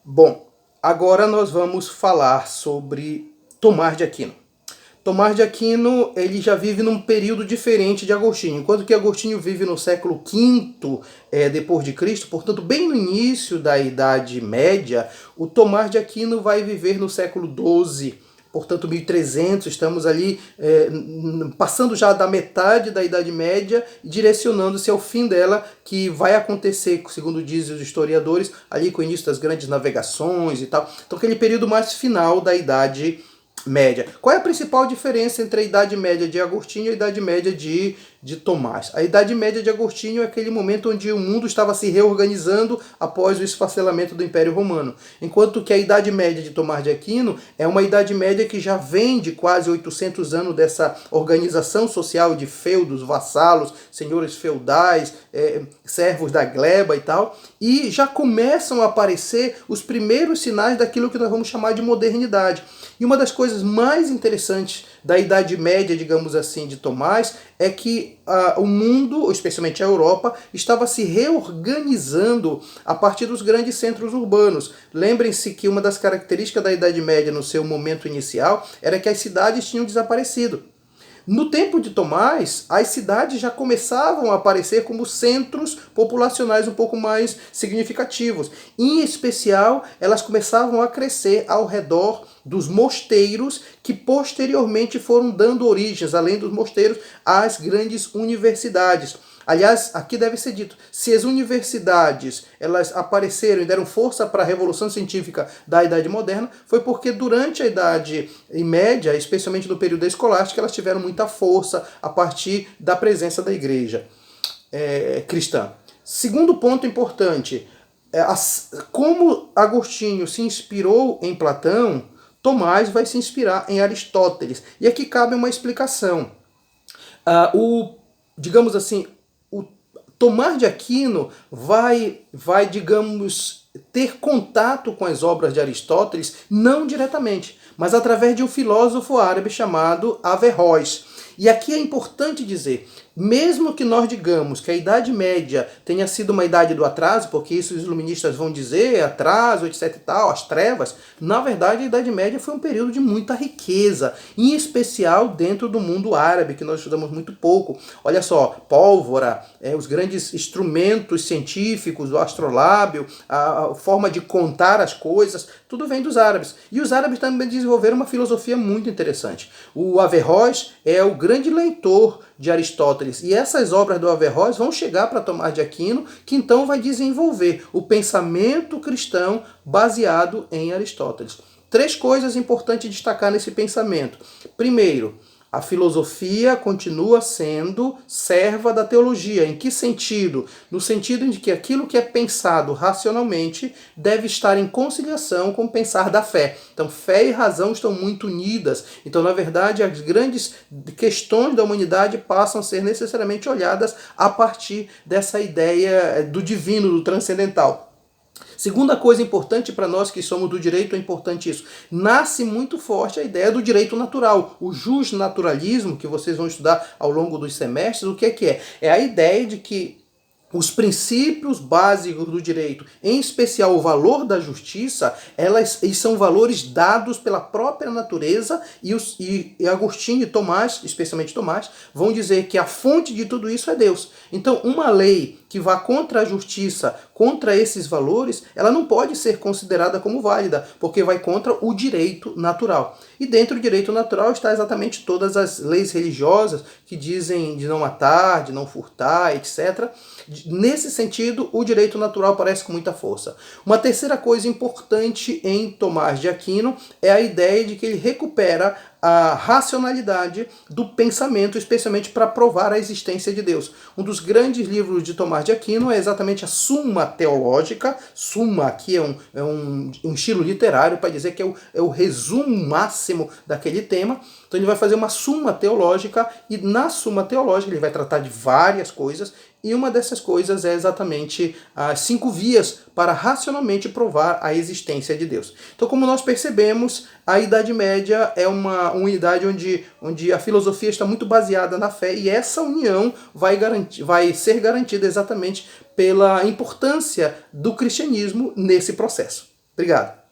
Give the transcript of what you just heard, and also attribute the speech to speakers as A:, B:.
A: Bom, agora nós vamos falar sobre Tomás de Aquino. Tomás de Aquino, ele já vive num período diferente de Agostinho. Enquanto que Agostinho vive no século V depois de Cristo, portanto, bem no início da Idade Média, o Tomás de Aquino vai viver no século XII, portanto 1300, estamos ali passando já da metade da Idade Média, direcionando-se ao fim dela, que vai acontecer, segundo dizem os historiadores, ali com o início das grandes navegações e tal. Então aquele período mais final da Idade Média. Qual é a principal diferença entre a Idade Média de Agostinho e a Idade Média de Tomás? A Idade Média de Agostinho é aquele momento onde o mundo estava se reorganizando após o esfacelamento do Império Romano. Enquanto que a Idade Média de Tomás de Aquino é uma Idade Média que já vem de quase 800 anos dessa organização social de feudos, vassalos, senhores feudais, servos da gleba e tal, e já começam a aparecer os primeiros sinais daquilo que nós vamos chamar de modernidade. E uma das coisas mais interessantes da Idade Média, digamos assim, de Tomás, é que o mundo, especialmente a Europa, estava se reorganizando a partir dos grandes centros urbanos. Lembrem-se que uma das características da Idade Média no seu momento inicial era que as cidades tinham desaparecido. No tempo de Tomás, as cidades já começavam a aparecer como centros populacionais um pouco mais significativos. Em especial, elas começavam a crescer ao redor dos mosteiros, que posteriormente foram dando origens, além dos mosteiros, às grandes universidades. Aliás, aqui deve ser dito, se as universidades elas apareceram e deram força para a revolução científica da Idade Moderna, foi porque durante a Idade Média, especialmente no período escolástica, elas tiveram muita força a partir da presença da igreja cristã. Segundo ponto importante, como Agostinho se inspirou em Platão, Tomás vai se inspirar em Aristóteles. E aqui cabe uma explicação. Digamos assim, Tomás de Aquino vai, digamos, ter contato com as obras de Aristóteles, não diretamente, mas através de um filósofo árabe chamado Averroes. E aqui é importante dizer, mesmo que nós digamos que a Idade Média tenha sido uma idade do atraso, porque isso os iluministas vão dizer, atraso, etc e tal, as trevas, na verdade a Idade Média foi um período de muita riqueza, em especial dentro do mundo árabe, que nós estudamos muito pouco. Olha só, pólvora, os grandes instrumentos científicos, o astrolábio, a forma de contar as coisas, tudo vem dos árabes. E os árabes também desenvolveram uma filosofia muito interessante. O Averroes é o grande leitor de Aristóteles. E essas obras do Averroes vão chegar para Tomás de Aquino, que então vai desenvolver o pensamento cristão baseado em Aristóteles. 3 coisas importantes destacar nesse pensamento. Primeiro, a filosofia continua sendo serva da teologia. Em que sentido? No sentido de que aquilo que é pensado racionalmente deve estar em conciliação com o pensar da fé. Então, fé e razão estão muito unidas. Então, na verdade, as grandes questões da humanidade passam a ser necessariamente olhadas a partir dessa ideia do divino, do transcendental. Segunda coisa importante para nós que somos do direito, é importante isso. Nasce muito forte a ideia do direito natural, o justnaturalismo, que vocês vão estudar ao longo dos semestres. O que é? É a ideia de que os princípios básicos do direito, em especial o valor da justiça, eles são valores dados pela própria natureza, e Agostinho e Tomás, especialmente Tomás, vão dizer que a fonte de tudo isso é Deus. Então, uma lei que vá contra a justiça, contra esses valores, ela não pode ser considerada como válida, porque vai contra o direito natural. E dentro do direito natural está exatamente todas as leis religiosas que dizem de não matar, de não furtar, etc. Nesse sentido, o direito natural aparece com muita força. Uma terceira coisa importante em Tomás de Aquino é a ideia de que ele recupera a racionalidade do pensamento, especialmente para provar a existência de Deus. Um dos grandes livros de Tomás de Aquino é exatamente a Suma Teológica. Suma aqui é um estilo literário para dizer que é o resumo máximo daquele tema. Então ele vai fazer uma Suma Teológica, e na Suma Teológica ele vai tratar de várias coisas, e uma dessas coisas é exatamente as 5 vias para racionalmente provar a existência de Deus. Então, como nós percebemos, a Idade Média é uma idade onde a filosofia está muito baseada na fé, e essa união vai ser garantida exatamente pela importância do cristianismo nesse processo. Obrigado.